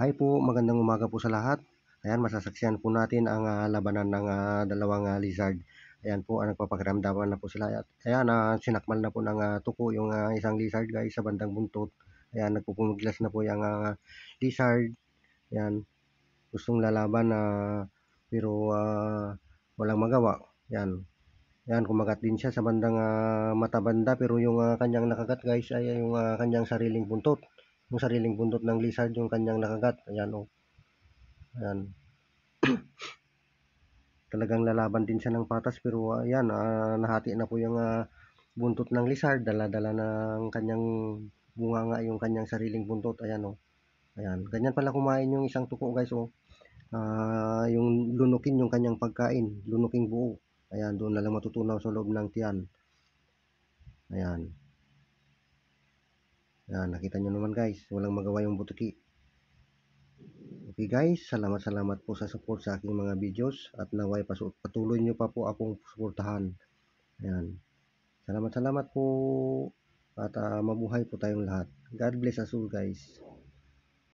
Hi po, magandang umaga po sa lahat. Ayan, masasaksihan po natin ang labanan ng dalawang lizard. Ayan po, nagpapakiramdaman na po sila. Ayan, sinakmal na po ng tuko yung isang lizard guys sa bandang buntot. Ayan, nagpupumiglas na po yung lizard. Ayan, gustong lalaban pero walang magawa. Ayan, ayan, kumagat din siya sa bandang mata banda pero yung kanyang nakagat guys ay yung kanyang sariling buntot. Yung sariling buntot ng lizard yung kanyang nakagat. Ayan, oh. Ayan. Talagang lalaban din siya ng patas pero ayan, nahati na po yung buntot ng lizard. Dala-dala ng kanyang bunganga yung kanyang sariling buntot. Ayan, oh. Ayan. Ganyan pala kumain yung isang tuko guys, oh. Yung lunukin yung kanyang pagkain, lunuking buo. Ayan, doon na lang matutunaw sa loob ng tiyan. Ayan. Ayan, nakita nyo naman guys, walang magawa yung butiki. Okay guys, salamat po sa support sa aking mga videos at naway patuloy nyo pa po akong suportahan. Ayan. Salamat po at mabuhay po tayong lahat. God bless us all guys.